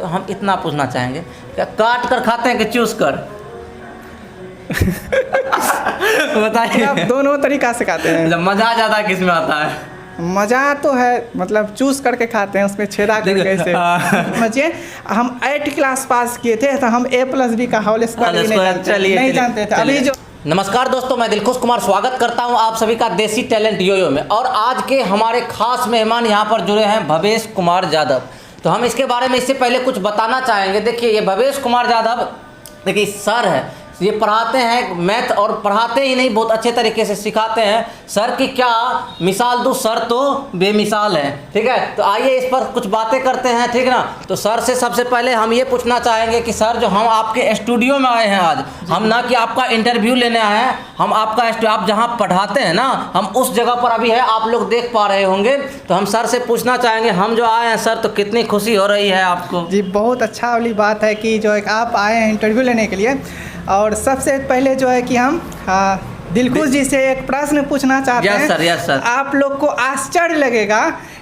तो हम इतना पूछना चाहेंगे, क्या काट कर खाते हैं कि चूस कर? बताइए। आप दोनों तरीका से खाते हैं। मज़ा ज़्यादा किस में आता है? मज़ा तो है मतलब चूस करके खाते हैं, उसमें छेदा करके ऐसे समझिए। हम 8 क्लास पास किए थे तो हम A+B का होल स्क्वायर नहीं जानते थे। अभी जो नमस्कार दोस्तों, मैं दिलखुश कुमार स्वागत करता हूं आप सभी का देसी टैलेंट योयो में। और आज के हमारे खास मेहमान यहां पर जुड़े हैं भवेश कुमार यादव। तो हम इसके बारे में इससे पहले कुछ बताना चाहेंगे। देखिए, ये भवेश कुमार यादव देखिए सर है, ये पढ़ाते हैं मैथ, और पढ़ाते ही नहीं बहुत अच्छे तरीके से सिखाते हैं। सर की क्या मिसाल दूँ, सर तो बेमिसाल है। ठीक है, तो आइए इस पर कुछ बातें करते हैं, ठीक ना। तो सर से सबसे पहले हम ये पूछना चाहेंगे कि सर, जो हम आपके स्टूडियो में आए हैं आज, हम ना कि आपका इंटरव्यू लेने आए हैं, हम आपका आप जहाँ पढ़ाते हैं ना, हम उस जगह पर अभी है, आप लोग देख पा रहे होंगे। तो हम सर से पूछना चाहेंगे, हम जो आए हैं सर, तो कितनी खुशी हो रही है आपको? जी, बहुत अच्छा वाली बात है कि जो है आप आए हैं इंटरव्यू लेने के लिए। और सबसे पहले जो है कि हम दिलखुश जी से एक प्रश्न पूछना चाहते हैं। Sir, yes sir. आप लोग को आश्चर्य लगेगा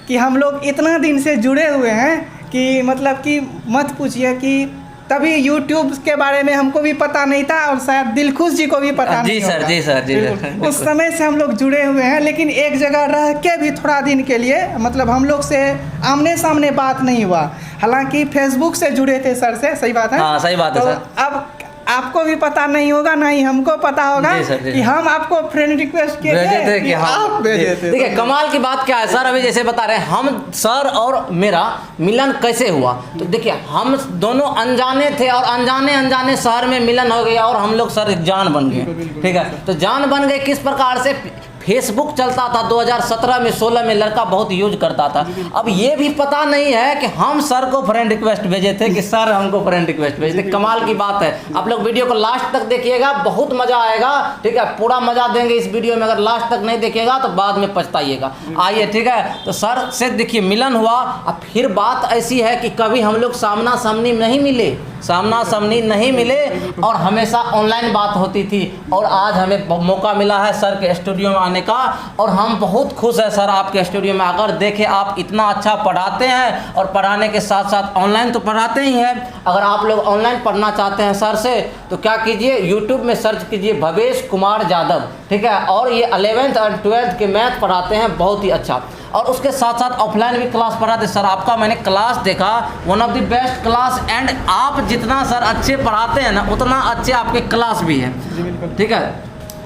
कि हम लोग इतना दिन से जुड़े हुए हैं कि मतलब कि मत पूछिए कि तभी YouTube के बारे में हमको भी पता नहीं था और शायद दिलखुश जी को भी पता नहीं होगा। जी सर। उस समय से हम लोग जुड़े हुए हैं, लेकिन एक जगह रह के भी थोड़ा दिन के लिए मतलब हम लोग से आमने सामने बात नहीं हुआ। हालांकि फेसबुक से जुड़े थे सर से, सही बात है। हाँ, सही बात है सर। अब आपको भी पता नहीं होगा, ना ही हमको पता होगा कि हम आपको फ्रेंड रिक्वेस्ट किए थे कि आप भेजे थे। देखिए, कमाल की बात क्या है सर, अभी जैसे बता रहे हैं, हम सर और मेरा मिलन कैसे हुआ। तो देखिए, हम दोनों अनजाने थे और अनजाने शहर में मिलन हो गया और हम लोग सर जान बन गए। ठीक है, तो जान बन गए किस प्रकार से? फेसबुक चलता था 2017 में 16 में, लड़का बहुत यूज करता था। अब ये भी पता नहीं है कि हम सर को फ्रेंड रिक्वेस्ट भेजे थे कि सर हमको फ्रेंड रिक्वेस्ट भेजे थे। कमाल की बात है। आप लोग वीडियो को लास्ट तक देखिएगा, बहुत मजा आएगा। ठीक है, पूरा मजा देंगे इस वीडियो में। अगर लास्ट तक नहीं देखिएगा तो बाद में पछताइएगा। आइए, ठीक है। तो सर से देखिए मिलन हुआ। अब फिर बात ऐसी है कि कभी हम लोग सामना सामनी नहीं मिले और हमेशा ऑनलाइन बात होती थी। और आज हमें मौका मिला है सर के स्टूडियो में आने का, और हम बहुत खुश हैं सर आपके स्टूडियो में आकर। देखें, आप इतना अच्छा पढ़ाते हैं और पढ़ाने के साथ साथ ऑनलाइन तो पढ़ाते ही हैं। अगर आप लोग ऑनलाइन पढ़ना चाहते हैं सर से, तो क्या कीजिए, यूट्यूब में सर्च कीजिए भवेश कुमार यादव। ठीक है, और ये 11th और 12th के मैथ पढ़ाते हैं बहुत ही अच्छा। और उसके साथ साथ ऑफलाइन भी क्लास पढ़ाते सर। आपका मैंने क्लास देखा, one of the best class. And आप जितना सर अच्छे पढ़ाते हैं ना, उतना अच्छे आपके क्लास भी है। ठीक है,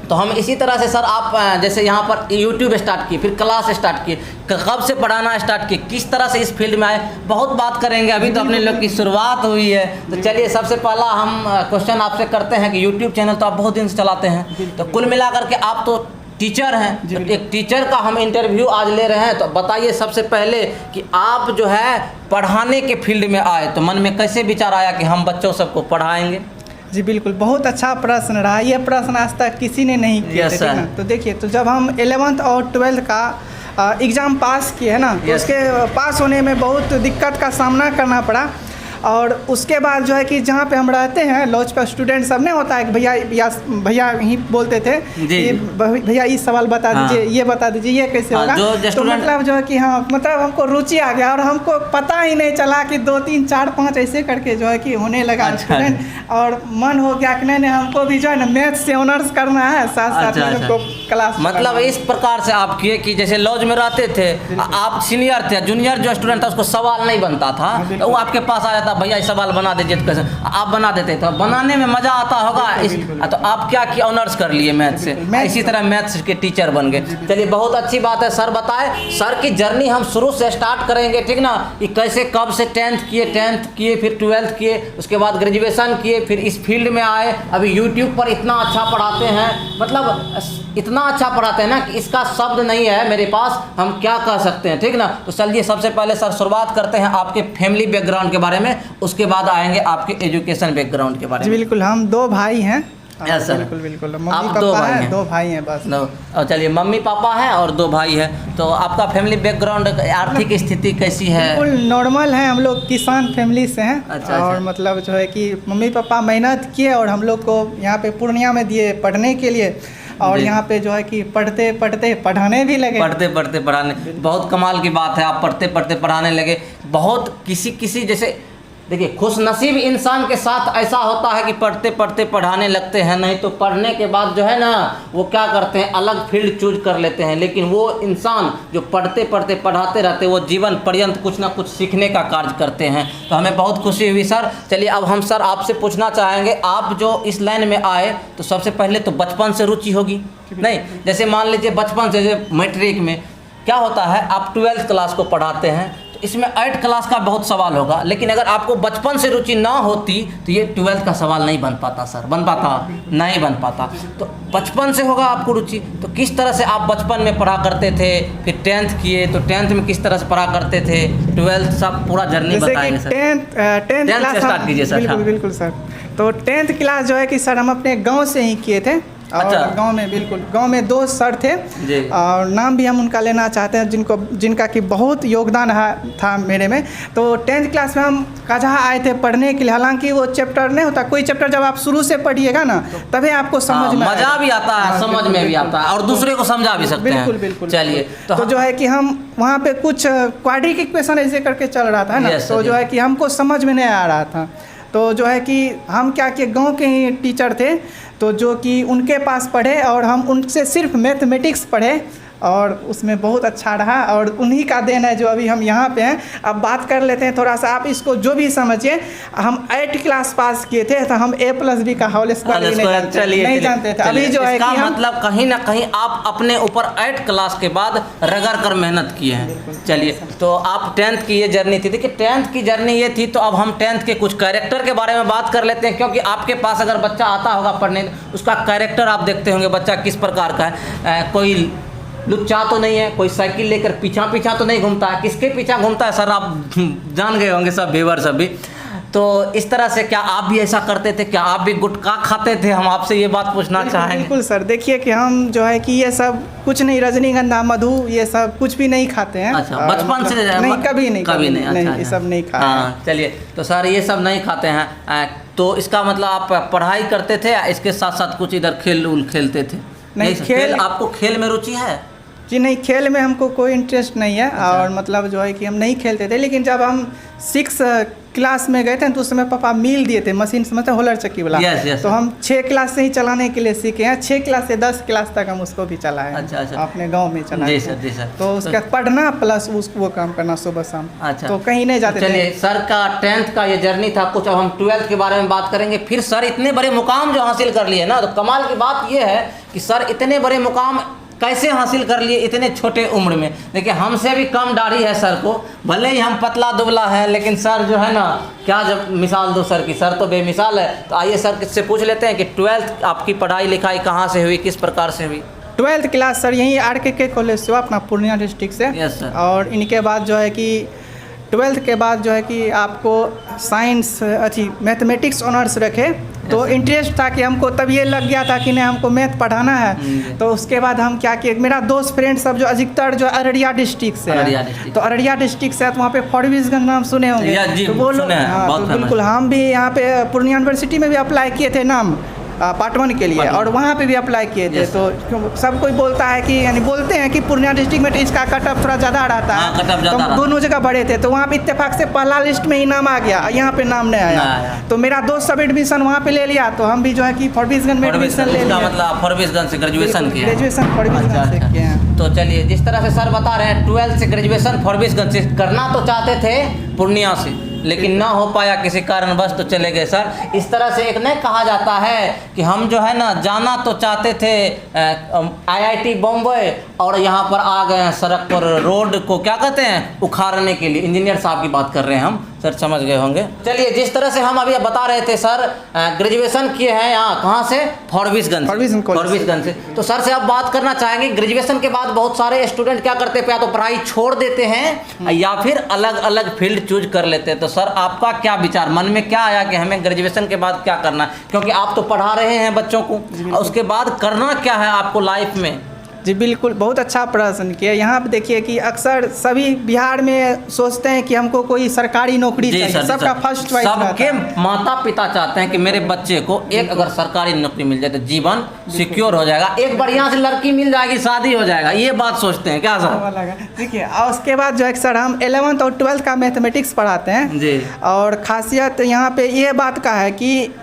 तो हम इसी तरह से सर, आप जैसे यहाँ पर यूट्यूब स्टार्ट किए, फिर क्लास स्टार्ट किए, कब से पढ़ाना स्टार्ट किए, किस तरह से इस फील्ड में आए, बहुत बात करेंगे। अभी तो अपने लोग की शुरुआत हुई है। तो चलिए, सबसे पहला हम क्वेश्चन आपसे करते हैं कि यूट्यूब चैनल तो आप बहुत दिन से चलाते हैं, तो कुल मिलाकर के आप तो टीचर हैं। तो एक टीचर का हम इंटरव्यू आज ले रहे हैं। तो बताइए सबसे पहले कि आप जो है पढ़ाने के फील्ड में आए तो मन में कैसे विचार आया कि हम बच्चों सबको पढ़ाएंगे? जी बिल्कुल, बहुत अच्छा प्रश्न रहा। ये प्रश्न आज तक किसी ने नहीं किया था ना। तो देखिए, तो जब हम 11th और 12th का एग्ज़ाम पास किए है ना, तो उसके पास होने में बहुत दिक्कत का सामना करना पड़ा। और उसके बाद जो है कि जहाँ पे हम रहते हैं लॉज पर स्टूडेंट सब नहीं होता है, भैया ही बोलते थे कि भैया ये सवाल बता दीजिए, ये बता दीजिए, ये कैसे होगा। तो मतलब जो है कि हाँ, मतलब हमको रुचि आ गया और हमको पता ही नहीं चला कि 2 3 4 5 ऐसे करके जो है कि होने लगा स्टूडेंट। और मन हो गया कि नहीं हमको भी जो है ना मैथ से ऑनर्स करना है, साथ साथ में हमको क्लास। मतलब इस प्रकार से आप किए कि जैसे लॉज में रहते थे, आप सीनियर थे, जूनियर जो स्टूडेंट था उसको सवाल नहीं बनता था, तो वो आपके पास आ जाता, भैया ये सवाल बना दीजिए, तो कैसे आप बना देते थे। बनाने में मजा आता होगा। तो आप क्या किया, ऑनर्स कर लिए मैथ से, इसी तरह मैथ्स के टीचर बन गए। चलिए, बहुत अच्छी बात है। सर बताए, सर की जर्नी हम शुरू से स्टार्ट करेंगे, ठीक ना, कि कैसे कब से 10th किए, फिर 12th किए, उसके बाद ग्रेजुएशन किए, फिर इस फील्ड में आए। अभी यूट्यूब पर इतना अच्छा पढ़ाते हैं, मतलब इतना अच्छा पढ़ाते हैं ना कि इसका शब्द नहीं है मेरे पास, हम क्या कह सकते हैं। ठीक ना। तो चलिए, सबसे पहले सर शुरुआत करते हैं आपके फैमिली बैकग्राउंड के बारे में, उसके बाद आएंगे आपके एजुकेशन बैकग्राउंड के बारे में। बिल्कुल, हम 2 भाई हैं। यस सर, बिल्कुल। मम्मी पापा हैं, 2 भाई हैं बस। और चलिए, मम्मी पापा हैं और 2 भाई हैं। तो आपका फैमिली बैकग्राउंड, आर्थिक स्थिति कैसी है? बिल्कुल नॉर्मल है, हम लोग किसान फैमिली से हैं। अच्छा, और मतलब जो है कि मम्मी पापा मेहनत किए और हम लोग को यहाँ पे पूर्णिया में दिए पढ़ने के लिए। और यहाँ पे जो है कि पढ़ते पढ़ते पढ़ाने भी लगे। पढ़ते पढ़ाने, बहुत कमाल की बात है। आप पढ़ते पढ़ाने लगे। बहुत किसी जैसे देखिए खुशनसीब इंसान के साथ ऐसा होता है कि पढ़ते पढ़ते पढ़ाने लगते हैं, नहीं तो पढ़ने के बाद जो है ना वो क्या करते हैं अलग फील्ड चूज कर लेते हैं। लेकिन वो इंसान जो पढ़ते पढ़ते पढ़ाते रहते हैं वो जीवन पर्यंत कुछ ना कुछ सीखने का कार्य करते हैं। तो हमें बहुत खुशी हुई सर। चलिए अब हम सर आपसे पूछना चाहेंगे, आप जो इस लाइन में आए तो सबसे पहले तो बचपन से रुचि होगी नहीं? जैसे मान लीजिए बचपन से मैट्रिक में क्या होता है आप 12th क्लास को पढ़ाते हैं तो इसमें 8th क्लास का बहुत सवाल होगा, लेकिन अगर आपको बचपन से रुचि ना होती तो ये 12th का सवाल नहीं बन पाता सर। बन पाता? नहीं बन पाता। तो बचपन से होगा आपको रुचि, तो किस तरह से आप बचपन में पढ़ा करते थे, फिर 10th किए तो 10th में किस तरह से पढ़ा करते थे, 12th सब पूरा जर्नी बताएंगे सर। 10th क्लास स्टार्ट कीजिए सर। बिल्कुल बिल्कुल सर। तो 10th क्लास जो है कि सर हम अपने गांव से ही किए थे। और अच्छा। गांव में बिल्कुल गांव में 2 सर थे जी। और नाम भी हम उनका लेना चाहते हैं जिनका कि बहुत योगदान था मेरे में। तो 10th क्लास में हम कजहा आए थे पढ़ने के लिए। हालांकि वो चैप्टर नहीं होता, कोई चैप्टर जब आप शुरू से पढ़िएगा ना तभी आपको समझ में मजा भी आता है, समझ में भी आता है और दूसरे को समझा भी सकते हैं। बिल्कुल बिल्कुल। चलिए तो जो है कि हम वहाँ पे कुछ क्वाड्रिक इक्वेशन ऐसे करके चल रहा था ना, तो जो है कि हमको समझ में नहीं आ रहा था। तो जो है कि हम क्या किए, गांव के ही टीचर थे तो जो कि उनके पास पढ़े और हम उनसे सिर्फ मैथमेटिक्स पढ़े और उसमें बहुत अच्छा रहा और उन्हीं का देन है जो अभी हम यहाँ पे हैं। अब बात कर लेते हैं थोड़ा सा, आप इसको जो भी समझिए। हम 8th क्लास पास किए थे तो हम A+B का होल स्क्वायर नहीं जानते थे। अभी जो है कि मतलब कहीं ना कहीं आप अपने ऊपर 8th क्लास के बाद रगड़ कर मेहनत किए हैं। चलिए तो आप 10th की ये जर्नी थी, देखिए 10th की जर्नी ये थी। तो अब हम 10th के कुछ कैरेक्टर के बारे में बात कर लेते हैं, क्योंकि आपके पास अगर बच्चा आता होगा पढ़ने उसका कैरेक्टर आप देखते होंगे बच्चा किस प्रकार का है। कोई लुच्चा तो नहीं है, कोई साइकिल लेकर पीछा तो नहीं घूमता है। किसके पीछा घूमता है सर आप जान गए होंगे सब, व्यूअर सब भी। तो इस तरह से क्या आप भी ऐसा करते थे? क्या आप भी गुटखा खाते थे? हम आपसे ये बात पूछना चाहेंगे। बिल्कुल सर। देखिए कि हम जो है कि ये सब कुछ नहीं, रजनीगंधा मधु ये सब कुछ भी नहीं खाते हैं। अच्छा, बचपन से? नहीं, कभी नहीं। अच्छा, ये सब नहीं खाते। हाँ चलिए, तो सर ये सब नहीं खाते हैं तो इसका मतलब आप पढ़ाई करते थे या इसके साथ साथ कुछ इधर खेल खेलते थे? नहीं, खेल आपको खेल में रुचि है? जी नहीं, खेल में हमको कोई इंटरेस्ट नहीं है। और मतलब जो है कि हम नहीं खेलते थे। लेकिन जब हम 6 क्लास में गए थे तो उस समय पापा मील दिए थे, मशीन समझते हैं, होलर चक्की वाला। yes, तो हम 6 क्लास से ही चलाने के लिए सीखे हैं। 6 क्लास से 10 क्लास तक हम उसको भी चलाए हैं। अच्छा। अपने गांव में चलाए। जी सर। तो उसका पढ़ना प्लस वो काम करना सुबह शाम। अच्छा। तो कहीं नहीं जाते थे। चलिए सर का 10th का ये जर्नी था कुछ। अब हम 12th के बारे में बात करेंगे। फिर सर इतने बड़े मुकाम जो हासिल कर लिए ना, तो कमाल की बात ये है कि सर इतने बड़े मुकाम कैसे हासिल कर लिए इतने छोटे उम्र में? देखिए हमसे भी कम दाढ़ी है सर को, भले ही हम पतला दुबला है, लेकिन सर जो है ना क्या जब मिसाल दो सर की, सर तो बेमिसाल है। तो आइए सर किससे पूछ लेते हैं कि 12th आपकी पढ़ाई लिखाई कहाँ से हुई, किस प्रकार से हुई? 12th क्लास सर यहीं RKK कॉलेज से हुआ, अपना पूर्णिया डिस्ट्रिक्ट से। Yes sir. और इनके बाद जो है कि 12th के बाद जो है कि आपको साइंस मैथमेटिक्स ऑनर्स रखे। तो इंटरेस्ट था कि हमको तब ये लग गया था कि नहीं हमको मैथ पढ़ाना है। तो उसके बाद हम क्या किए, मेरा दोस्त फ्रेंड सब जो अधिकतर जो अररिया डिस्ट्रिक्ट से है, तो अररिया डिस्ट्रिक्ट से है तो वहाँ पे फॉरबिसगंज नाम सुने होंगे। तो वो लोग हाँ, तो बिल्कुल हम भी यहाँ पे पूर्णिया यूनिवर्सिटी में भी अप्लाई किए थे नाम पार्ट 1 के लिए, और वहाँ पे भी अप्लाई किए थे। तो सब कोई बोलता है कि यानी बोलते हैं कि पूर्णिया डिस्ट्रिक्ट में इसका कट ऑफ थोड़ा ज़्यादा रहता है। तो दोनों जगह बढ़े थे, तो वहाँ पे इत्तेफाक से पहला लिस्ट में ही नाम आ गया, यहाँ पे नाम नहीं आया। तो मेरा दोस्त सब एडमिशन वहाँ पे ले लिया, तो हम भी जो है कि फॉरबिसगंज में एडमिशन ले लिया। मतलब फॉरबिसगंज से ग्रेजुएशन किया? ग्रेजुएशन फॉरबिसगंज से किया है। तो चलिए जिस तरह से सर बता रहे हैं 12th से ग्रेजुएशन फॉरबिसगंज से करना तो चाहते थे पूर्णिया से, लेकिन ना हो पाया किसी कारणवश तो चले गए सर। इस तरह से एक नहीं कहा जाता है कि हम जो है ना जाना तो चाहते थे IIT बॉम्बे और यहाँ पर आ गए सड़क पर रोड को क्या कहते हैं उखाड़ने के लिए। इंजीनियर साहब की बात कर रहे हैं हम, सर समझ गए होंगे। चलिए जिस तरह से हम अभी बता रहे थे सर ग्रेजुएशन किए हैं यहाँ कहाँ से, फॉरबिसगंज से। तो सर से अब बात करना चाहेंगे, ग्रेजुएशन के बाद बहुत सारे स्टूडेंट क्या करते हैं, या तो पढ़ाई छोड़ देते हैं या फिर अलग अलग फील्ड चूज कर लेते हैं। तो सर आपका क्या विचार, मन में क्या आया कि हमें ग्रेजुएशन के बाद क्या करना है? क्योंकि आप तो पढ़ा रहे हैं बच्चों को, उसके बाद करना क्या है आपको लाइफ में? जी बिल्कुल, बहुत अच्छा प्रश्न किया। यहाँ पे देखिए कि अक्सर सभी बिहार में सोचते हैं कि हमको कोई सरकारी नौकरी जी चाहिए, सर, सबका सर। फर्स्ट चॉइस सबके माता पिता चाहते हैं कि मेरे बच्चे को एक अगर सरकारी नौकरी मिल जाए तो जीवन सिक्योर हो जाएगा, एक बढ़िया से लड़की मिल जाएगी, शादी हो जाएगा, ये बात सोचते हैं क्या सर? देखिए, और उसके बाद जो है सर हम 11th और 12th का मैथमेटिक्स पढ़ाते हैं जी। और खासियत यहाँ पे ये बात का है कि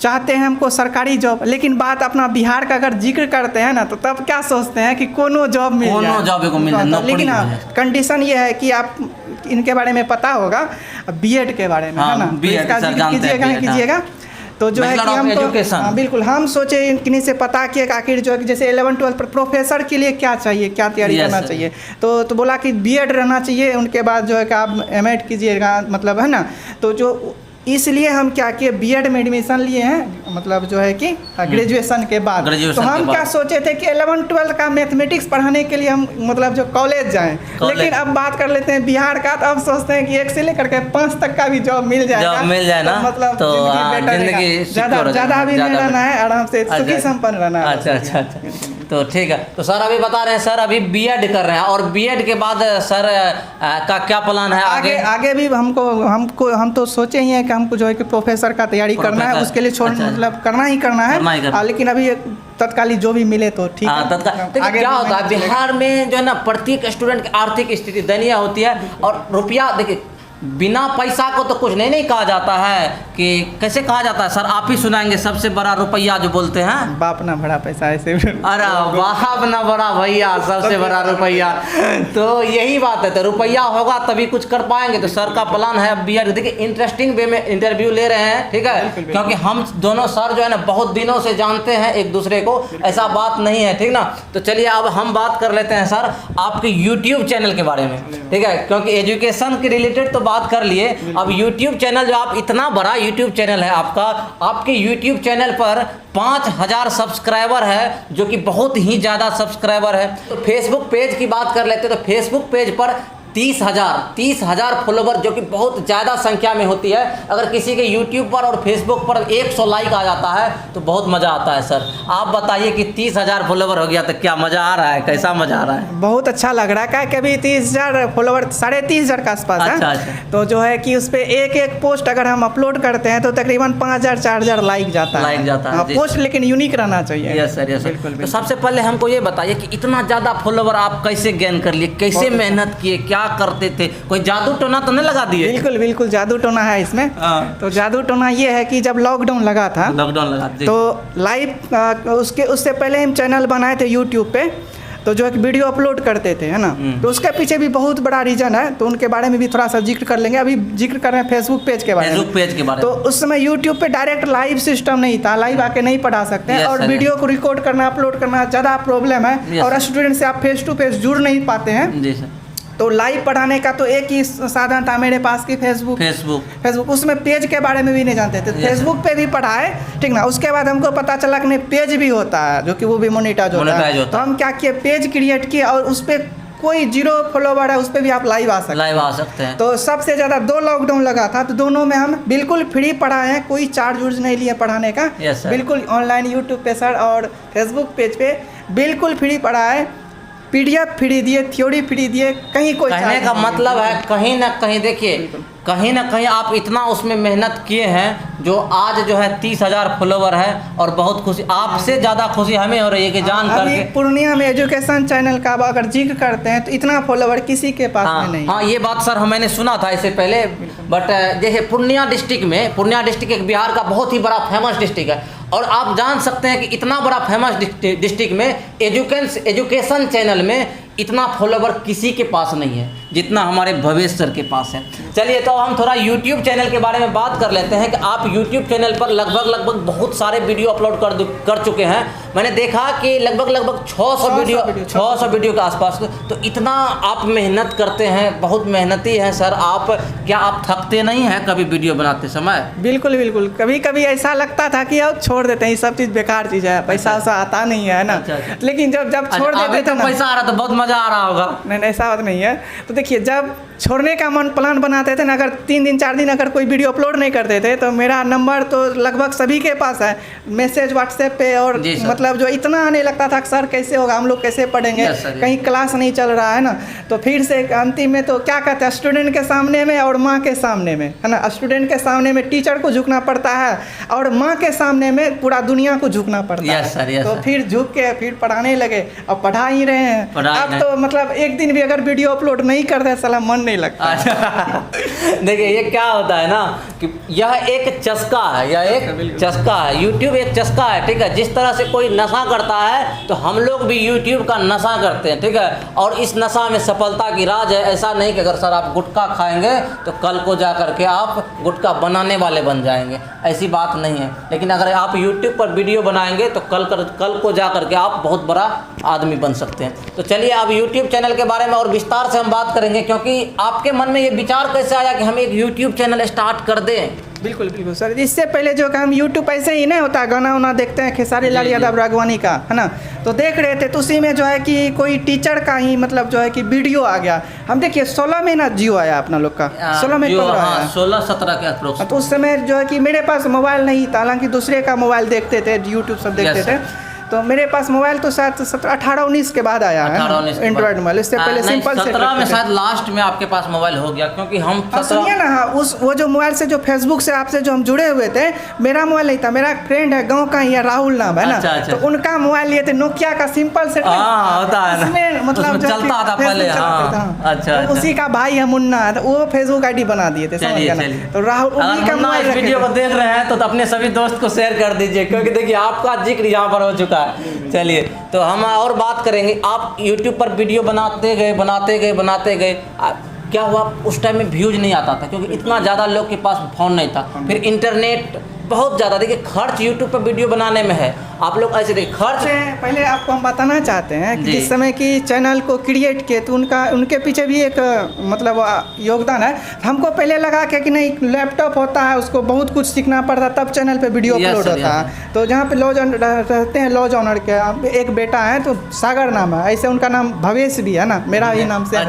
चाहते हैं हमको सरकारी जॉब, लेकिन बात अपना बिहार का अगर जिक्र करते हैं ना तो तब क्या सोचते हैं कि कोनो जॉब मिल जाए, कोनो जॉब को मिल जाए, नौकरी लेकिन मिल हाँ जाए। कंडीशन ये है कि आप इनके बारे में पता होगा, बीएड के बारे में, हाँ, है ना, B.Ed इसका सर जिक्र जानते हैं, कीजिएगा B.Ed, कीजिएगा। तो जो है कि Bachelor of हमको Education। हाँ, बिल्कुल हम सोचे किन्हीं से पता किए कि आखिर जो है कि जैसे 11 12 पर प्रोफेसर के लिए क्या चाहिए, क्या तैयारी Yes, करना sir। चाहिए, तो बोला कि बीएड रहना चाहिए, उनके बाद जो है कि आप एमएड कीजिएगा, मतलब है ना। तो जो इसलिए हम क्या किए, बीएड में एडमिशन लिए हैं, मतलब जो है कि ग्रेजुएशन के बाद। ग्रेजुएशन तो के हम बाद। क्या सोचे थे कि 11 12 का मैथमेटिक्स पढ़ाने के लिए हम मतलब जो कॉलेज जाएं, कॉलेज। लेकिन अब बात कर लेते हैं बिहार का, तो अब सोचते हैं कि 1 से लेकर के 5 तक का भी जॉब मिल जाएगा, जॉब मिल जाए ना, मतलब तो हाँ, जिंदगी बेटर जिंदगी रहेगा। secure हो ज़्यादा जाएगा, भी नहीं ज़्यादा रहना है, आराम से सुखी अच्छा। संपन्न रहना है। अच्छा अच्छा अच्छा, तो ठीक है। तो सर अभी बता रहे हैं सर अभी बीएड कर रहे हैं, और बीएड के बाद सर का क्या प्लान है आगे भी हम तो सोचे ही हैं कि हमको जो है कि प्रोफेसर का तैयारी करना है, प्रोफेसर, उसके लिए अच्छा। मतलब करना ही करना करना ही करना। है, लेकिन अभी तत्कालीन जो भी मिले तो ठीक हाँ, है। तत्काल। देखिए आगे क्या भी होता है मेहनत चलेगा। बिहार में जो है ना, प्रत्येक स्टूडेंट की आर्थिक स्थिति दयनीय होती है, और रुपया देखिए बिना पैसा को तो कुछ नहीं कहा जाता है, कि कैसे कहा जाता है सर, आप ही सुनाएंगे, सबसे बड़ा रुपया जो बोलते हैं, बाप ना बड़ा पैसा ऐसे। अरे बाप ना बड़ा भैया, सबसे बड़ा रुपया। तो यही बात है, तो रुपया होगा तभी कुछ कर पाएंगे। तो सर का प्लान है बीएड। देखिए इंटरेस्टिंग वे में इंटरव्यू ले रहे हैं, ठीक है, क्योंकि हम दोनों सर जो है ना बहुत दिनों से जानते हैं एक दूसरे को, ऐसा बात नहीं है, ठीक ना। तो चलिए अब हम बात कर लेते हैं सर आपके यूट्यूब चैनल के बारे में, ठीक है, क्योंकि एजुकेशन के रिलेटेड तो बात कर लिए। अब यूट्यूब चैनल जो आप इतना बड़ा यूट्यूब चैनल है आपका, आपके यूट्यूब चैनल पर 5000 सब्सक्राइबर है, जो कि बहुत ही ज़्यादा सब्सक्राइबर है। तो फेसबुक पेज की बात कर लेते हैं, तो फेसबुक पेज पर 30,000 फॉलोवर, जो कि बहुत ज़्यादा संख्या में होती है। अगर किसी के यूट्यूब पर और फेसबुक पर 100 लाइक आ जाता है तो बहुत मज़ा आता है। सर आप बताइए कि 30,000 फॉलोवर हो गया तो क्या मज़ा आ रहा है, कैसा मज़ा आ रहा है? बहुत अच्छा लग रहा है, क्या कभी 30,000 फॉलोवर 35,000 के आसपास है। अच्छा। तो जो है कि उस पर एक पोस्ट अगर हम अपलोड करते हैं तो तकरीबन 5,000 4,000 लाइक जाता है। पोस्ट लेकिन यूनिक रहना चाहिए। Yes sir, yes sir. तो सबसे पहले हमको ये बताइए कि इतना ज़्यादा फॉलोवर आप कैसे गेन कर लिए, कैसे मेहनत किए, क्या करते थे, कोई जादू टोना तो नहीं लगा दिए? बिल्कुल जादू टोना है इसमें। तो जादू टोना ये है कि जब लॉकडाउन लगा था, तो लाइव उससे पहले हम चैनल बनाए थे यूट्यूब पे, तो जो है वीडियो अपलोड करते थे, है ना। तो उसके पीछे भी बहुत बड़ा रीजन है, तो उनके बारे में भी थोड़ा सा जिक्र कर लेंगे। अभी जिक्र कर रहे हैं फेसबुक पेज के बारे में। फेसबुक पेज के बारे में तो उस समय यूट्यूब पे डायरेक्ट लाइव सिस्टम नहीं था, लाइव आके नहीं पढ़ा सकते हैं, और वीडियो को रिकॉर्ड करना अपलोड करना ज़्यादा प्रॉब्लम है, और स्टूडेंट से आप फेस टू फेस जुड़ नहीं पाते हैं। जी सर। तो लाइव पढ़ाने का तो एक ही साधन था मेरे पास की फेसबुक। उसमें पेज के बारे में भी नहीं जानते थे। फेसबुक पे भी पढ़ाए, ठीक ना। उसके बाद हमको पता चला कि नहीं, पेज भी होता है जो कि वो भी मोनेटाइज होता है। तो हम क्या किए, पेज क्रिएट किए, और उस पर कोई 0 फॉलोवर है, उस पर भी आप लाइव आ सकते हैं। तो सबसे ज़्यादा 2 लॉकडाउन लगा था, तो दोनों में हम बिल्कुल फ्री पढ़ाए हैं, कोई चार्ज उर्ज नहीं लिया पढ़ाने का। बिल्कुल ऑनलाइन यूट्यूब पे सर और फेसबुक पेज पे बिल्कुल फ्री पढ़ाए, PDF फ्री दिए, थ्योरी फ्री दिए, कहीं कोई कहने का मतलब है कहीं ना कहीं देखिए, कहीं ना कहीं आप इतना उसमें मेहनत किए हैं, जो आज जो है 30,000 फॉलोवर है, और बहुत खुशी, आपसे ज़्यादा खुशी हमें हो रही है कि जान करके पूर्णिया में एजुकेशन चैनल का अगर जिक्र करते हैं तो इतना फॉलोवर किसी के पास में नहीं। हाँ, ये बात सर मैंने सुना था इससे पहले, बट जैसे पूर्णिया डिस्ट्रिक्ट एक बिहार का बहुत ही बड़ा फेमस डिस्ट्रिक्ट है, और आप जान सकते हैं कि इतना बड़ा फेमस डिस्ट्रिक्ट में एजुकेशन चैनल में इतना फॉलोवर किसी के पास नहीं है जितना हमारे भवेश सर के पास है। चलिए तो हम थोड़ा YouTube चैनल के बारे में बात कर लेते हैं कि आप YouTube चैनल पर लगभग बहुत सारे वीडियो अपलोड कर चुके हैं। मैंने देखा कि लगभग 600 वीडियो के आसपास। तो इतना आप मेहनत करते हैं, बहुत मेहनती हैं सर आप। क्या आप थकते नहीं हैं कभी वीडियो बनाते समय? बिल्कुल। कभी ऐसा लगता था कि अब छोड़ देते हैं, ये सब चीज़ बेकार चीज़ है, पैसा आता नहीं है ना। लेकिन जब छोड़ देते थे, पैसा आ रहा तो बहुत मज़ा आ रहा होगा। नहीं, ऐसा बात नहीं है। तो देखिए, जब छोड़ने का मन प्लान बनाते थे ना, अगर 3 दिन 4 दिन अगर कोई वीडियो अपलोड नहीं करते थे तो मेरा नंबर तो लगभग सभी के पास है, मैसेज व्हाट्सएप पे, और मतलब जो इतना आने लगता था कि सर कैसे होगा, हम लोग कैसे पढ़ेंगे, कहीं क्लास नहीं चल रहा है ना। तो फिर से अंतिम में तो क्या कहते हैं, स्टूडेंट के सामने में और माँ के सामने में, है ना, स्टूडेंट के सामने में टीचर को झुकना पड़ता है और माँ के सामने में पूरा दुनिया को झुकना पड़ता है। तो फिर झुक के फिर पढ़ाने लगे, अब पढ़ा ही रहे हैं। अब तो मतलब एक दिन भी अगर वीडियो अपलोड नहीं करते साला मन नहीं लगता। देखिए ये क्या होता है ना कि यह एक चस्का है, यह एक चस्का है, यूट्यूब एक चस्का है, ठीक है। जिस तरह से कोई नशा करता है तो हम लोग भी यूट्यूब का नशा करते हैं, ठीक है। और इस नशा में सफलता की राज है। ऐसा नहीं कि अगर सर आप गुटखा खाएंगे तो कल को जा करके आप गुटखा बनाने वाले बन जाएंगे, ऐसी बात नहीं है। लेकिन अगर आप यूट्यूब पर वीडियो बनाएंगे तो कल को जा करके आप बहुत बड़ा आदमी बन सकते हैं। तो चलिए अब यूट्यूब चैनल के बारे में और विस्तार से हम बात करेंगे, क्योंकि आपके मन में ये विचार कैसे आया कि हम एक यूट्यूब चैनल स्टार्ट कर दें? बिल्कुल बिल्कुल सर, इससे पहले जो हम यूट्यूब ऐसे ही नहीं होता, गाना वाना देखते हैं खेसारी लाल यादव राघवानी का, है ना, तो देख रहे थे तो उसी में जो है कि कोई टीचर का ही मतलब जो है कि वीडियो आ गया। हम देखिए 16 में ना जियो आया अपना लोग का, 16 में 16-17 के अप्रोक्स। तो उस समय जो है कि मेरे पास मोबाइल नहीं था, हालांकि दूसरे का मोबाइल देखते थे, यूट्यूब सब देखते थे। तो मेरे पास मोबाइल तो शायद 18-19 के बाद आया है एंड्रॉइड मोबाइल, इससे पहले सिंपल 17 में शायद लास्ट में आपके पास मोबाइल हो गया, क्योंकि हम सुनिए ना, वो जो मोबाइल से जो फेसबुक से आपसे जो हम जुड़े हुए थे, मेरा मोबाइल नहीं था, मेरा एक फ्रेंड है गांव का ही है, राहुल नाम है ना, तो उनका मोबाइल लिए थे, नोकिया का सिंपल सेट होता है, इसमें मतलब चलता था पहले। अच्छा, उसी का भाई है मुन्ना, तो वो फेसबुक आईडी बना दिए थे, समझ गए ना। तो राहुल उन्हीं का मोबाइल, वीडियो को देख रहे हैं तो अपने सभी दोस्त को शेयर कर दीजिए, क्योंकि देखिए आपका जिक्र यहाँ पर हो चुका है। चलिए तो हम और बात करेंगे। आप YouTube पर वीडियो बनाते गए, क्या हुआ उस टाइम में व्यूज नहीं आता था, क्योंकि इतना ज़्यादा लोग के पास फ़ोन नहीं था। फिर इंटरनेट बहुत ज़्यादा, देखिए खर्च YouTube पर वीडियो बनाने में है। आप लोग ऐसे देखिए खर्च, पहले आपको हम बताना चाहते हैं कि जिस समय की चैनल को क्रिएट किए तो उनके पीछे भी एक मतलब योगदान है। हमको पहले लगा कि नहीं, लैपटॉप होता है, उसको बहुत कुछ सीखना पड़ता है, तब चैनल पे वीडियो अपलोड होता है। तो जहाँ पे लॉज रहते हैं, लॉज ऑनर के एक बेटा है, तो सागर नाम है, ऐसे उनका नाम भवेश भी है ना, मेरा ही नाम से।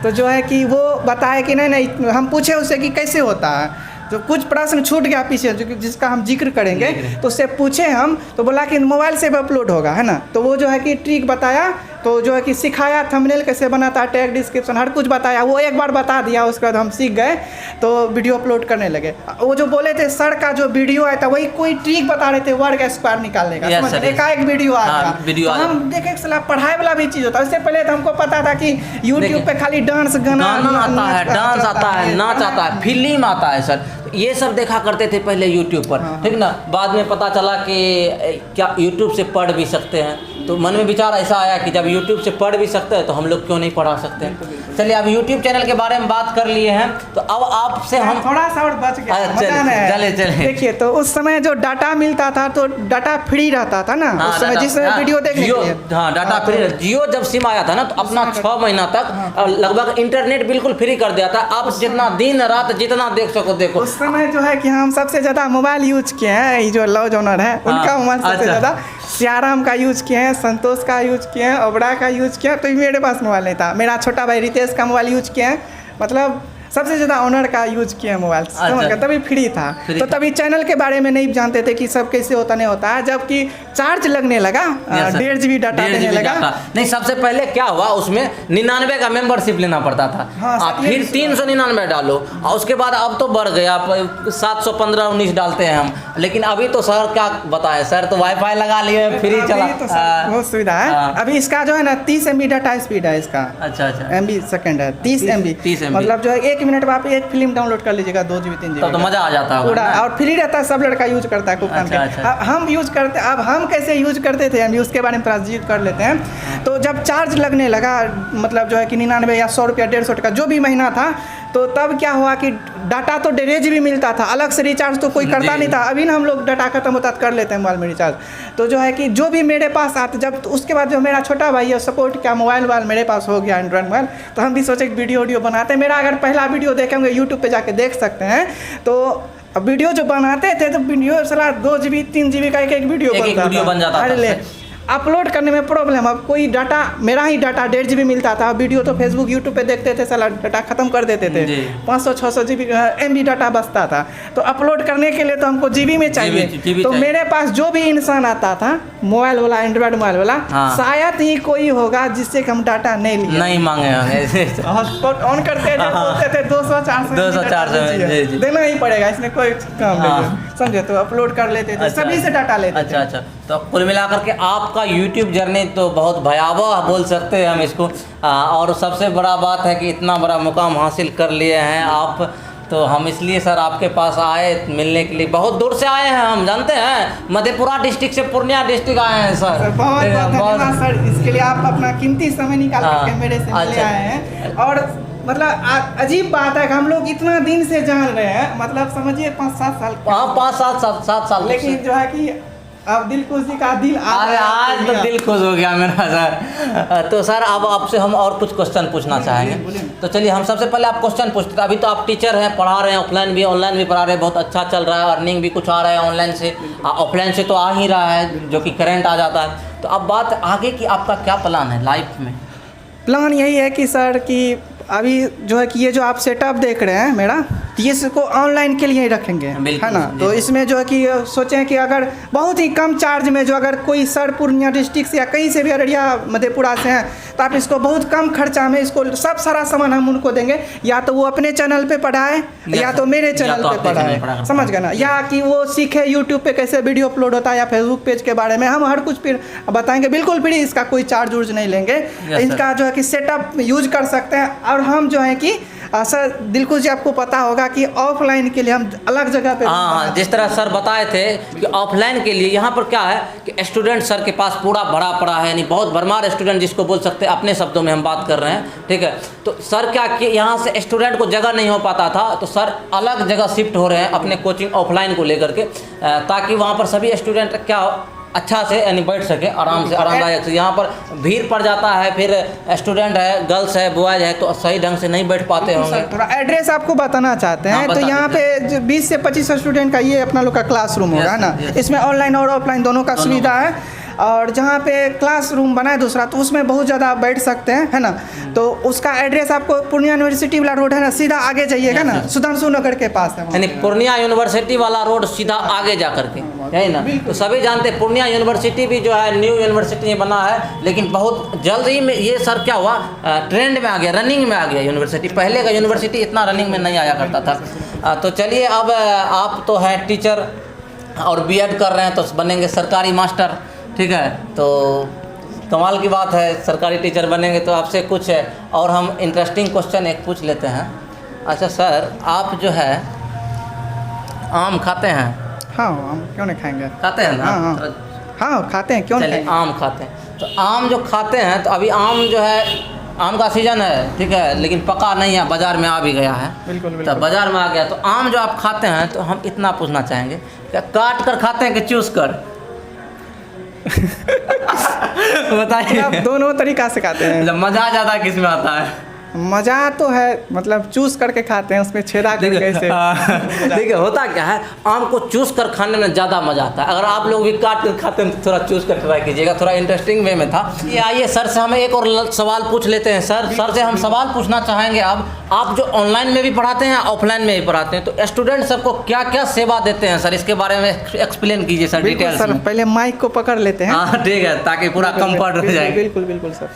तो जो है कि वो बताया कि नहीं, हम पूछे उससे कि कैसे होता है, तो कुछ प्रश्न छूट गया पीछे जिसका हम जिक्र करेंगे, तो उससे पूछे हम, तो बोला कि मोबाइल से भी अपलोड होगा, है ना। तो वो जो है कि ट्रिक बताया, तो जो है कि सिखाया, थंबनेल कैसे बनाता है, टैग डिस्क्रिप्शन हर कुछ बताया, वो एक बार बता दिया, उसके बाद हम सीख गए तो वीडियो अपलोड करने लगे। वो जो बोले थे सर का जो वीडियो आया था, वही कोई ट्रिक बता रहे थे वर्ग स्क्वायर निकालने का, एक वीडियो आया, तो हम देखे सलाह पढ़ाई वाला भी चीज़ होता है। इससे पहले तो हमको पता था कि यूट्यूब पे खाली डांस गाना आता है, डांस आता है, नाच आता है, फिल्म आता है सर, ये सब देखा करते थे पहले यूट्यूब पर, ठीक ना। बाद में पता चला कि क्या यूट्यूब से पढ़ भी सकते हैं, तो मन में विचार ऐसा आया कि जब यूट्यूब से पढ़ भी सकते हैं तो हम लोग क्यों नहीं पढ़ा सकते हैं। चलिए अब यूट्यूब चैनल के बारे में बात कर लिए हैं, तो अब आपसे हम थोड़ा सा और बच गया, चले देखिए। तो उस समय जो डाटा मिलता था तो डाटा फ्री रहता था ना, उस समय जिस वीडियो देखने के लिए, हाँ डाटा फ्री। जियो जब सिम आया था ना, तो अपना 6 महीना तक लगभग इंटरनेट बिल्कुल फ्री कर दिया था। आप जितना दिन रात जितना देख सको देखो। उस समय जो है कि हम सबसे ज़्यादा मोबाइल यूज किए हैं, ये जो लॉज ओनर है उनका मोबाइल सबसे ज़्यादा, सियाराम का यूज किए हैं, संतोष का यूज किए हैं, ओबरा का यूज किया, तो मेरे पास मोबाइल नहीं था। मेरा छोटा भाई रितेश का मोबाइल यूज किए हैं, मतलब सबसे ज़्यादा ऑनर का यूज किया मोबाइल, समझ गए, तभी फ्री था। तो तभी चैनल के बारे में नहीं जानते थे कि सब कैसे होता नहीं होता है, जबकि चार्ज लगने लगा, 1.5 GB डाटा देने लगा। नहीं, सबसे पहले क्या हुआ, उसमें 99 का मेंबरशिप लेना पड़ता था। आप फिर 399 डालो, और उसके बाद अब तो बढ़ गया, 715-19 डालते हैं हम। लेकिन अभी तो सर क्या बताए, सर तो वाईफाई लगा लिए, फ्री चला, बहुत सुविधा है। अभी इसका जो है ना 30 MB डाटा स्पीड है इसका। अच्छा MB सेकंड है, 30 MB, मतलब जो है 1 मिनट में आप एक फिल्म डाउनलोड कर लीजिएगा, 2 GB 3 GB, तो मजा आ जाता है पूरा, और फ्री रहता है, सब लड़का यूज करता है खूब। हम यूज करते, अब हम कैसे यूज करते थे, हम उसके बारे में थोड़ा जिक्र कर लेते हैं। तो जब चार्ज लगने लगा, मतलब जो है कि 99 या 100 रुपया 150 टका जो भी महीना था, तो तब क्या हुआ कि डाटा तो 1.5 GB मिलता था, अलग से रिचार्ज तो कोई करता नहीं था। अभी ना हम लोग डाटा खत्म होता कर लेते हैं मोबाइल में रिचार्ज। तो जो है कि जो भी मेरे पास आता, जब तो उसके बाद जो मेरा छोटा भाई है सपोर्ट क्या, मोबाइल मेरे पास हो गया एंड्रॉइड मोबाइल, तो हम भी सोचे कि वीडियो बनाते हैं। मेरा अगर पहला वीडियो देखेंगे यूट्यूब पे जाके देख सकते हैं, तो वीडियो जो बनाते थे तो वीडियो साला 2 GB 3 GB का एक वीडियो बन जाता था। अपलोड करने में प्रॉब्लम। अब कोई डाटा, मेरा ही डाटा 1.5 GB मिलता था, वीडियो तो फेसबुक यूट्यूब पे देखते थे, साला डाटा ख़त्म कर देते थे, 500-600 MB डाटा बचता था। तो अपलोड करने के लिए तो हमको GB में चाहिए। तो मेरे पास जो भी इंसान आता था मोबाइल वाला, एंड्रॉयड मोबाइल वाला, शायद ही कोई होगा जिससे हम डाटा नहीं मांगे हॉटस्पॉट ऑन करते बोलते थे 200-400 देना ही पड़ेगा, इसमें कोई काम नहीं, समझे। तो अपलोड कर लेते थे, सभी से डाटा लेते थे। अच्छा। तो कुल मिलाकर के आपका यूट्यूब जर्नी तो बहुत भयावह बोल सकते हैं हम इसको, और सबसे बड़ा बात है कि इतना बड़ा मुकाम हासिल कर लिए हैं आप। तो हम इसलिए सर आपके पास आए मिलने के लिए, बहुत दूर से आए हैं, हम जानते हैं मधेपुरा डिस्ट्रिक्ट से पूर्णिया डिस्ट्रिक्ट आए हैं सर। बहुत धन्यवाद सर, इसके लिए आप अपना कीमती समय निकाल करके मेरे से मिले आए हैं। और मतलब अजीब बात है कि हम लोग इतना दिन से जान रहे हैं, मतलब समझिए 5-7 साल। हाँ 5-7 साल। लेकिन जो है कि अब दिल खुश का दिल आज तो दिल खुश हो गया मेरा सर। तो सर अब आपसे हम और कुछ क्वेश्चन पूछना चाहेंगे। तो चलिए हम सबसे पहले आप क्वेश्चन पूछते हैं। अभी तो आप टीचर हैं, पढ़ा रहे हैं, ऑफलाइन भी ऑनलाइन भी पढ़ा रहे हैं, बहुत अच्छा चल रहा है, अर्निंग भी कुछ आ रहा है ऑनलाइन से, ऑफलाइन से तो आ ही रहा है जो कि करंट आ जाता है। तो अब बात आगे की, आपका क्या प्लान है लाइफ में? प्लान यही है कि सर कि अभी जो है कि ये जो आप सेटअप देख रहे हैं मेरा, ये इसको ऑनलाइन के लिए ही रखेंगे, है ना। तो इसमें जो है कि सोचें कि अगर बहुत ही कम चार्ज में, जो अगर कोई सर पूर्णिया डिस्ट्रिक्ट से या कहीं से भी, अररिया मधेपुरा से हैं, तो आप इसको बहुत कम खर्चा में इसको सब सारा सामान हम उनको देंगे। या तो वो अपने चैनल पे पढ़ाए या तो मेरे चैनल पे पढ़ाए, समझ गए ना। या कि वो सीखे यूट्यूब पे कैसे वीडियो अपलोड होता है, या फेसबुक पेज के बारे में हम हर कुछ फिर बताएंगे, बिल्कुल फ्री, इसका कोई चार्ज उर्ज नहीं लेंगे। इनका जो है कि सेटअप यूज कर सकते हैं। और हम जो है कि सर दिलखुश जी आपको पता होगा कि ऑफलाइन के लिए हम अलग जगह पे, हाँ जिस तरह सर बताए थे कि ऑफलाइन के लिए यहाँ पर क्या है कि स्टूडेंट सर के पास पूरा भरा पड़ा है, यानी बहुत भरमार स्टूडेंट जिसको बोल सकते हैं, अपने शब्दों में हम बात कर रहे हैं, ठीक है। तो सर क्या कि यहाँ से स्टूडेंट को जगह नहीं हो पाता था, तो सर अलग जगह शिफ्ट हो रहे हैं अपने कोचिंग ऑफलाइन को लेकर के, ताकि वहाँ पर सभी स्टूडेंट क्या अच्छा से यानी बैठ सके आराम से, आरामदायक से। यहाँ पर भीड़ पड़ जाता है, फिर स्टूडेंट है, गर्ल्स है, बॉयज है, तो सही ढंग से नहीं बैठ पाते होंगे। थोड़ा एड्रेस आपको बताना चाहते हैं। तो यहाँ पे 20 से 25 स्टूडेंट का ये अपना लोग का क्लासरूम होगा ना। इसमें ऑनलाइन और ऑफलाइन दोनों का सुविधा है। और जहाँ पे क्लासरूम बना है दूसरा, तो उसमें बहुत ज़्यादा आप बैठ सकते हैं, है ना। तो उसका एड्रेस आपको पूर्णिया यूनिवर्सिटी वाला रोड है ना, सीधा आगे जाइएगा ना, सुधांशु नगर के पास है, यानी पूर्णिया यूनिवर्सिटी वाला रोड सीधा आगे जा करके, है ना। तो सभी जानते हैं पूर्णिया यूनिवर्सिटी भी जो है न्यू यूनिवर्सिटी बना है, लेकिन बहुत जल्द ही में ये सर क्या हुआ, ट्रेंड में आ गया, रनिंग में आ गया यूनिवर्सिटी। पहले का यूनिवर्सिटी इतना रनिंग में नहीं आया करता था। तो चलिए अब आप तो हैं टीचर और बीएड कर रहे हैं, तो बनेंगे सरकारी मास्टर, ठीक है। तो कमाल की बात है, सरकारी टीचर बनेंगे। तो आपसे कुछ है और हम इंटरेस्टिंग क्वेश्चन एक पूछ लेते हैं। अच्छा सर, आप जो है आम खाते हैं? हाँ, आम क्यों नहीं खाएंगे, खाते हैं ना। हाँ खाते हैं, क्यों नहीं। आम खाते हैं, तो आम जो खाते हैं, तो अभी आम जो है, आम का सीजन है, ठीक है, लेकिन पका नहीं है, बाज़ार में आ भी गया है। बिल्कुल। तो बाज़ार में आ गया, तो आम जो आप खाते हैं, तो हम इतना पूछना चाहेंगे, क्या काट कर खाते हैं कि चूस कर? बताइए। आप दोनों तरीका से खाते हैं। मज़ा ज़्यादा किस में आता है? मज़ा तो है, मतलब चूस करके खाते हैं, उसमें छेदा करके कैसे। देखिए होता क्या है, आम को चूस कर खाने में ज़्यादा मज़ा आता है। अगर आप लोग भी काट कर खाते हैं तो थोड़ा चूस कर ट्राई कीजिएगा, थोड़ा इंटरेस्टिंग वे में था ये। आइए सर से हमें एक और सवाल पूछ लेते हैं। सर से हम सवाल पूछना चाहेंगे। अब आप जो ऑनलाइन में भी पढ़ाते हैं, ऑफलाइन में भी पढ़ाते हैं, तो स्टूडेंट सबको क्या क्या सेवा देते हैं सर, इसके बारे में एक्सप्लेन कीजिए सर डिटेल सर। पहले माइक को पकड़ लेते हैं। हाँ ठीक है, ताकि पूरा कंफर्ट हो जाए। बिल्कुल सर।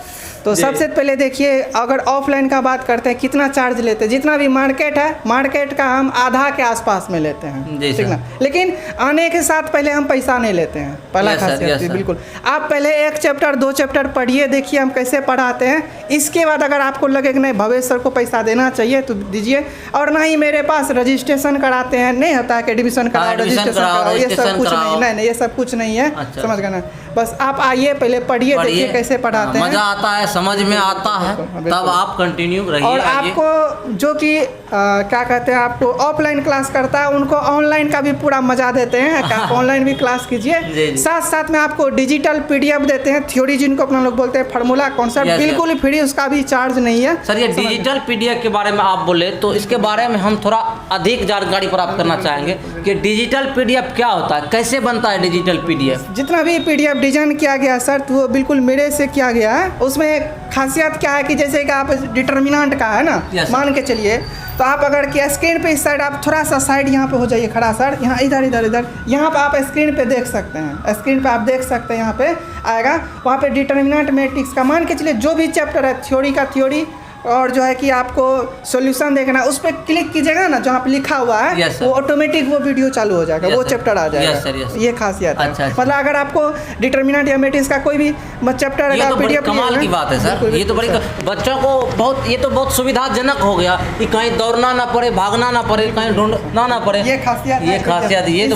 तो सबसे पहले देखिए, अगर ऑफलाइन का बात करते हैं, कितना चार्ज लेते हैं, जितना भी मार्केट है, मार्केट का हम आधा के आसपास में लेते हैं, ठीक ना। लेकिन आने के साथ पहले हम पैसा नहीं लेते हैं, पहला खासियत। बिल्कुल, आप पहले 1 चैप्टर 2 चैप्टर पढ़िए, देखिए हम कैसे पढ़ाते हैं। इसके बाद अगर आपको लगे कि नहीं भवेश सर को पैसा देना चाहिए तो दीजिए। और ना ही मेरे पास रजिस्ट्रेशन कराते हैं, नहीं होता है कि एडमिशन कराओ, रजिस्ट्रेशन कराओ, ये सब कुछ नहीं, ये सब कुछ नहीं है, समझ गए ना। बस आप आइए, पहले पढ़िए, देखिए कैसे पढ़ाते हैं, मज़ा आता है, समझ में आता है, तब आप कंटिन्यू रहिए। और आपको जो कि क्या कहते हैं आपको ऑफलाइन क्लास करता है उनको ऑनलाइन का भी पूरा मजा देते हैं कि आप ऑनलाइन भी क्लास कीजिए। साथ साथ में आपको डिजिटल PDF देते हैं, थ्योरी जिनको अपना लोग बोलते हैं, फार्मूला कॉन्सेप्ट, बिल्कुल फ्री, उसका भी चार्ज नहीं है। सर ये डिजिटल PDF के बारे में आप बोले तो इसके बारे में हम थोड़ा अधिक जानकारी प्राप्त करना चाहेंगे कि डिजिटल PDF क्या होता है, कैसे बनता है डिजिटल PDF? जितना भी PDF डिजाइन किया गया है सर, तो वो बिल्कुल मेरे से किया गया है। उसमें खासियत क्या है कि जैसे कि आप डिटर्मिनेंट का है ना, मान के चलिए, तो आप अगर कि स्क्रीन पे इस साइड आप थोड़ा सा साइड यहाँ पे हो जाइए खड़ा सर, यहाँ इधर इधर इधर, यहाँ पे आप स्क्रीन पे देख सकते हैं, स्क्रीन पे आप देख सकते हैं, यहाँ पे आएगा, वहाँ पे डिटर्मिनेंट मैट्रिक्स का मान के चलिए जो भी चैप्टर है थ्योरी का थ्योरी, और जो है कि आपको सॉल्यूशन देखना है, उस पर क्लिक कीजिएगा ना जहाँ पे लिखा हुआ है, वो ऑटोमेटिक वो वीडियो चालू हो जाएगा, वो चैप्टर आ जाएगा। ये खासियत है। मतलब अगर आपको डिटर्मिनेंट या मैट्रिक्स का कोई भी चैप्टर ये तो बड़ी कमाल की बात है सर, ये तो बड़ी बच्चों को बहुत, ये तो बहुत सुविधाजनक हो गया कि कहीं दौड़ना ना पड़े, भागना ना पड़े, कहीं ढूंढना ना पड़े। ये खासियत, ये तो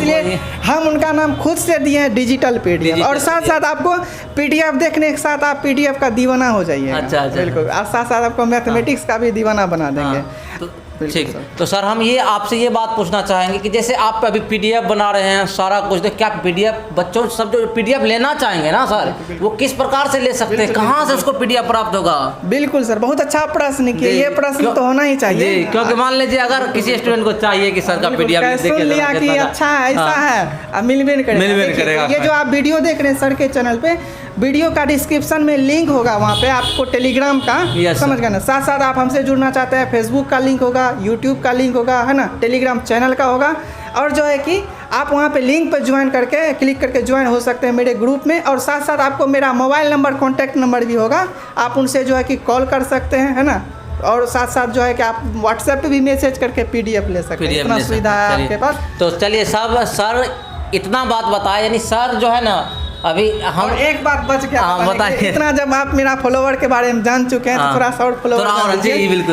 हम उनका नाम खुद से दिए हैं डिजिटल PDF, और साथ साथ आपको PDF देखने के साथ आप PDF का दीवाना हो जाइए। अच्छा बिल्कुल, और साथ साथ आपको मैथमेटिक्स का भी दीवाना बना देंगे। ठीक, तो सर हम ये आपसे ये बात पूछना चाहेंगे कि जैसे आप अभी PDF बना रहे हैं सारा कुछ, तो क्या PDF बच्चों सब जो PDF लेना चाहेंगे ना सर, वो किस प्रकार से ले सकते हैं, कहाँ से उसको PDF प्राप्त होगा? बिल्कुल सर, बहुत अच्छा प्रश्न किया, ये प्रश्न तो होना ही चाहिए, क्योंकि मान लीजिए अगर किसी स्टूडेंट को चाहिए कि सर का PDF सुन लिया कि अच्छा है, ऐसा है, मिल भी नहीं करेगा। ये जो आप वीडियो देख रहे हैं सर के चैनल पे, वीडियो का डिस्क्रिप्शन में लिंक होगा, वहाँ पे आपको टेलीग्राम का, समझ गए ना, साथ साथ आप हमसे जुड़ना चाहते हैं, फेसबुक का लिंक होगा, यूट्यूब का लिंक होगा, है ना, टेलीग्राम चैनल का होगा, और जो है कि आप वहाँ पे लिंक पर ज्वाइन करके क्लिक करके ज्वाइन हो सकते हैं मेरे ग्रुप में। और साथ साथ आपको मेरा मोबाइल नंबर, कॉन्टैक्ट नंबर भी होगा, आप उनसे जो है कि कॉल कर सकते हैं, है ना, और साथ साथ जो है कि आप व्हाट्सएप पे भी मैसेज करके PDF ले सकते हैं, इतना सुविधा है आपके पास। तो चलिए सब सर इतना बात बताया, यानी सर जो है ना, अभी हम एक बात बच गया, बताइए। इतना जब आप मेरा फॉलोवर के बारे में जान चुके हैं, तो थोड़ा सा और फॉलोवर,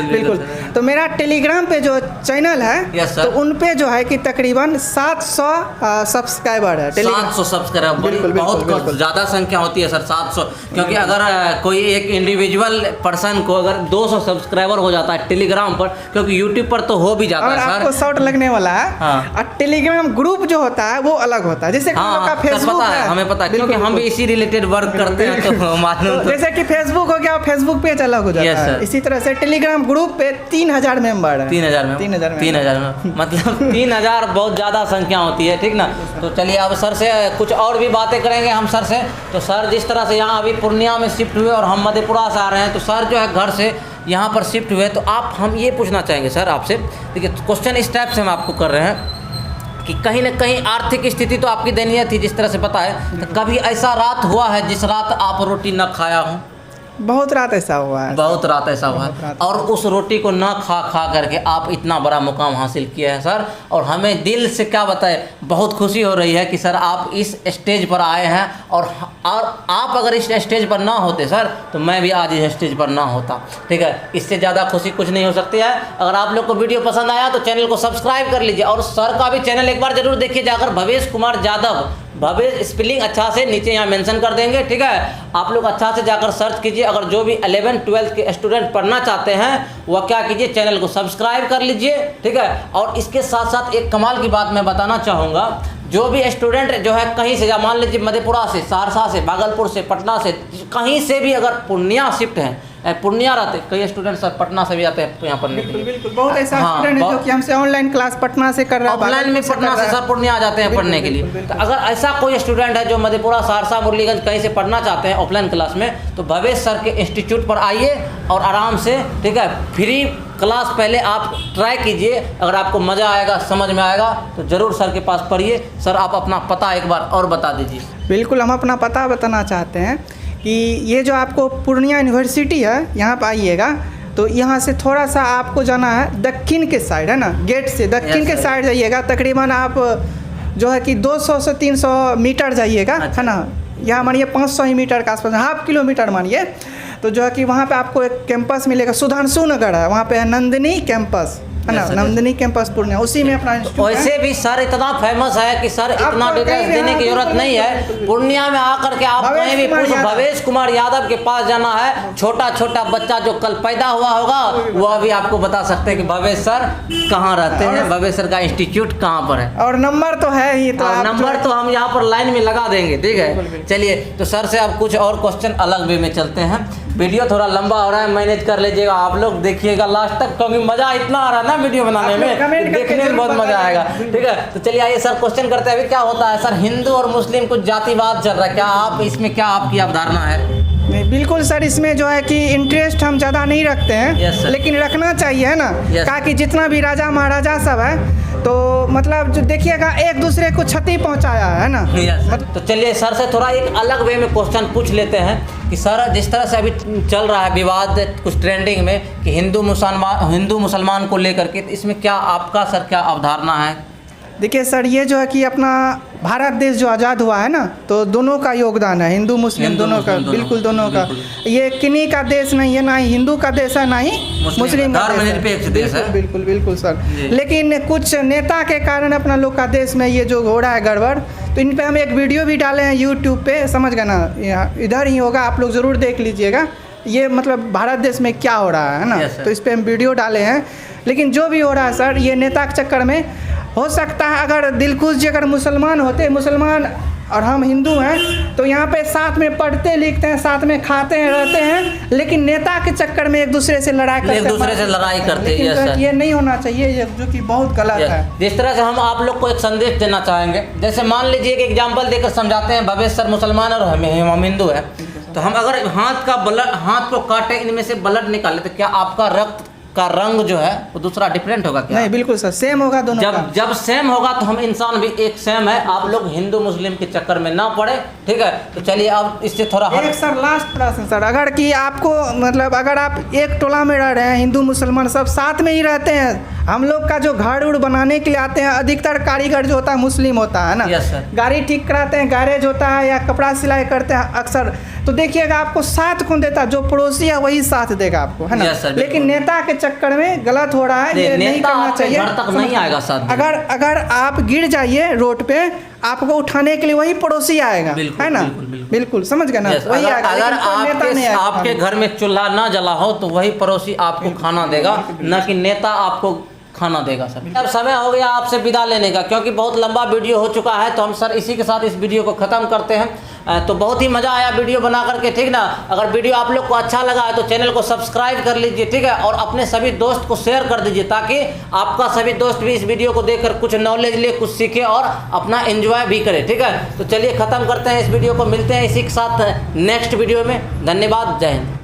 बिल्कुल। तो मेरा टेलीग्राम पे जो चैनल है, तो उन पे जो है कि तकरीबन 700 सब्सक्राइबर है। 700 सब्सक्राइबर, बहुत ज़्यादा संख्या होती है सर 700, क्योंकि अगर कोई एक इंडिविजुअल पर्सन को अगर 200 सब्सक्राइबर हो जाता है टेलीग्राम पर, क्योंकि यूट्यूब पर तो हो भी जाता है सर, आपको शॉर्ट लगने वाला है, और टेलीग्राम ग्रुप जो होता है वो अलग होता है, जैसे फेसबुक है, हमें पता है क्योंकि हम भी इसी रिलेटेड वर्क करते हैं, तो मालूम, जैसे कि फेसबुक हो गया, फेसबुक पेज अलग हो जाता है, इसी तरह से टेलीग्राम ग्रुप पे 3000 मेंबर है। 3000 में मतलब 3000 बहुत ज़्यादा संख्या होती है, ठीक ना। तो चलिए अब सर से कुछ और भी बातें करेंगे हम सर से। तो सर जिस तरह से यहाँ अभी पूर्णिया में शिफ्ट हुए और हम मधेपुरा से आ रहे हैं, तो सर जो है घर से यहाँ पर शिफ्ट हुए, तो हम ये पूछना चाहेंगे सर आपसे, देखिए क्वेश्चन इस टाइप से हम आपको कर रहे हैं कि कहीं ना कहीं आर्थिक स्थिति तो आपकी दयनीय थी जिस तरह से पता है, तो कभी ऐसा रात हुआ है जिस रात आप रोटी न खाया हो? बहुत रात ऐसा हुआ है, बहुत रात ऐसा हुआ है, और उस रोटी को ना खा करके आप इतना बड़ा मुकाम हासिल किया है सर। और हमें दिल से क्या बताए, बहुत खुशी हो रही है कि सर आप इस स्टेज पर आए हैं, और आप अगर इस स्टेज पर ना होते सर, तो मैं भी आज इस स्टेज पर ना होता, ठीक है। इससे ज़्यादा खुशी कुछ नहीं हो सकती है। अगर आप लोग को वीडियो पसंद आया तो चैनल को सब्सक्राइब कर लीजिए, और सर का भी चैनल एक बार जरूर देखिए जाकर, भवेश कुमार यादव, भवेश स्पेलिंग अच्छा से नीचे यहाँ मेंशन कर देंगे, ठीक है। आप लोग अच्छा से जाकर सर्च कीजिए। अगर जो भी 11-12 के स्टूडेंट पढ़ना चाहते हैं वह क्या कीजिए, चैनल को सब्सक्राइब कर लीजिए, ठीक है। और इसके साथ साथ एक कमाल की बात मैं बताना चाहूँगा, जो भी स्टूडेंट जो है कहीं से, मान लीजिए मधेपुरा से, सहरसा से, भागलपुर से, पटना से, कहीं से भी अगर पूर्णिया शिफ्ट हैं, पूर्णिया रहते, कई स्टूडेंट सर पटना से भी आते हैं यहाँ पढ़ने के लिए। बिल्कुल, बहुत ऐसा स्टूडेंट है जो कि हमसे ऑनलाइन क्लास पटना से कर रहा है, ऑफलाइन में पटना से सर पूर्णिया आ जाते हैं पढ़ने के लिए। तो अगर ऐसा कोई स्टूडेंट है जो मधेपुरा, सहरसा, मुरलीगंज कहीं से पढ़ना चाहते हैं ऑफलाइन क्लास में, तो भवेश सर के इंस्टीट्यूट पर आइए और आराम से, ठीक है, फ्री क्लास पहले आप ट्राई कीजिए। अगर आपको मज़ा आएगा, समझ में आएगा, तो ज़रूर सर के पास पढ़िए। सर आप अपना पता एक बार और बता दीजिए। बिल्कुल, हम अपना पता बताना चाहते हैं कि ये जो आपको पूर्णिया यूनिवर्सिटी है, यहाँ पर आइएगा, तो यहाँ से थोड़ा सा आपको जाना है दक्षिण के साइड, है ना, गेट से दक्षिण के साइड जाइएगा, तकरीबन आप जो है कि 200 से 300 मीटर जाइएगा, है ना, यहाँ मानिए 500 ही मीटर के आसपास, ½ किलोमीटर मानिए, तो जो है कि वहाँ पे आपको एक कैंपस मिलेगा, सुधांशु नगर है, वहाँ पे है नंदिनी कैंपस, है ना, Yes, sir, Nandini campus Purnia, उसी में अपना इंस्टीट्यूट है। वैसे भी सर इतना फेमस है कि सर इतना आपको डिटेल्स कहीं भी देने की हाँ, जरूरत नहीं है। पूर्णिया में आकर के आप भवेश कहीं भी कुमार पूछ, यादव। भवेश कुमार यादव के पास जाना है। छोटा छोटा बच्चा जो कल पैदा हुआ होगा वो अभी आपको बता सकते हैं कि भवेश सर कहाँ रहते हैं, भवेश सर का इंस्टीट्यूट कहाँ पर है। और नंबर तो है ही, तो और आप नंबर तो हम यहाँ पर लाइन में लगा देंगे, ठीक है। चलिए तो सर से अब कुछ और क्वेश्चन अलग वे में चलते हैं। वीडियो थोड़ा लंबा हो रहा है, मैनेज कर लीजिएगा आप लोग, देखिएगा लास्ट तक, क्योंकि मजा इतना आ रहा है ना वीडियो बनाने आप लोग में, comment करके देखने में जरूर बहुत मजा आएगा, बताइएगा। ठीक है। तो चलिए आइए सर क्वेश्चन करते हैं। अभी क्या होता है सर, हिंदू और मुस्लिम कुछ जातिवाद चल रहा है, क्या आप इसमें, क्या आपकी अवधारणा है? नहीं, बिल्कुल सर, इसमें जो है कि इंटरेस्ट हम ज़्यादा नहीं रखते हैं। Yes, sir. लेकिन रखना चाहिए, है ना। Yes. कहा कि जितना भी राजा महाराजा सब है, तो मतलब जो देखिएगा एक दूसरे को क्षति पहुंचाया है ना। तो चलिए सर से थोड़ा एक अलग वे में क्वेश्चन पूछ लेते हैं कि सर जिस तरह से अभी चल रहा है विवाद कुछ ट्रेंडिंग में कि हिंदू मुसलमान को लेकर के, तो इसमें क्या आपका सर क्या अवधारणा है? देखिए सर, ये जो है कि अपना भारत देश जो आज़ाद हुआ है ना, तो दोनों का योगदान है, हिंदू मुस्लिम दोनों का, बिल्कुल दोनों का। ये किन्हीं का देश नहीं है, ना ही हिंदू का देश है, ना ही मुस्लिम का धर्मनिरपेक्ष देश है। बिल्कुल बिल्कुल सर। लेकिन कुछ नेता के कारण अपना लोग का देश में ये जो हो रहा है गड़बड़, तो इन पे हम एक वीडियो भी डाले हैं यूट्यूब पे, समझ गए ना, इधर ही होगा, आप लोग ज़रूर देख लीजिएगा। ये मतलब भारत देश में क्या हो रहा है ना, तो इस पर हम वीडियो डाले हैं। लेकिन जो भी हो रहा है सर, ये नेता के चक्कर में हो सकता है, अगर दिलखुश जी अगर मुसलमान होते, मुसलमान और हम हिंदू हैं, तो यहाँ पे साथ में पढ़ते लिखते हैं, साथ में खाते हैं रहते हैं, लेकिन नेता के चक्कर में एक दूसरे से लड़ाई करते हैं, एक दूसरे से लड़ाई करते हैं। लेकिन ये नहीं होना चाहिए, ये जो कि बहुत गलत है। जिस तरह से हम आप लोग को एक संदेश देना चाहेंगे, जैसे मान लीजिए एक एग्जाम्पल देकर समझाते हैं, भवेश सर मुसलमान और हम हिंदू है, तो हम अगर हाथ को काटे, इनमें से ब्लड निकाले, तो क्या आपका रक्त का रंग जो है वो दूसरा डिफरेंट होगा क्या? नहीं, बिल्कुल सर, सेम होगा दोनों का। जब सेम होगा तो हम इंसान भी एक सेम है। आप लोग हिंदू मुस्लिम के चक्कर में ना पड़े, ठीक है। तो चलिए अब इससे थोड़ा एक सर लास्ट प्रश्न सर, अगर कि आपको मतलब अगर आप एक टोला में रह रहे हैं, हिंदू मुसलमान सब साथ में ही रहते हैं, हम लोग का जो घर उड़ बनाने के लिए आते हैं, अधिकतर कारीगर जो होता है मुस्लिम होता है ना। Yes sir. गाड़ी ठीक कराते हैं, गैरेज होता है, या कपड़ा सिलाई करते हैं अक्सर, तो देखिएगा आपको साथ कौन देता है, जो पड़ोसी है वही साथ देगा आपको, है ना। यस सर, लेकिन नेता के चक्कर में गलत हो रहा है, ये नहीं करना चाहिए। घर तक नहीं आएगा साथ। अगर आप गिर जाइए रोड पे, आपको उठाने के लिए वही पड़ोसी आएगा, है ना। बिल्कुल समझ गए ना, वही आएगा। अगर आपके घर में चूल्हा ना जला हो तो वही पड़ोसी आपको खाना देगा, न कि नेता आपको खाना देगा सर। अब समय हो गया आपसे विदा लेने का, क्योंकि बहुत लंबा वीडियो हो चुका है, तो हम सर इसी के साथ इस वीडियो को ख़त्म करते हैं। तो बहुत ही मज़ा आया वीडियो बना करके, ठीक ना। अगर वीडियो आप लोग को अच्छा लगा है तो चैनल को सब्सक्राइब कर लीजिए, ठीक है, और अपने सभी दोस्त को शेयर कर दीजिए, ताकि आपका सभी दोस्त भी इस वीडियो को देखकर कुछ नॉलेज ले, कुछ सीखे और अपना एंजॉय भी करे, ठीक है। तो चलिए ख़त्म करते हैं इस वीडियो को, मिलते हैं इसी के साथ नेक्स्ट वीडियो में। धन्यवाद, जय हिंद।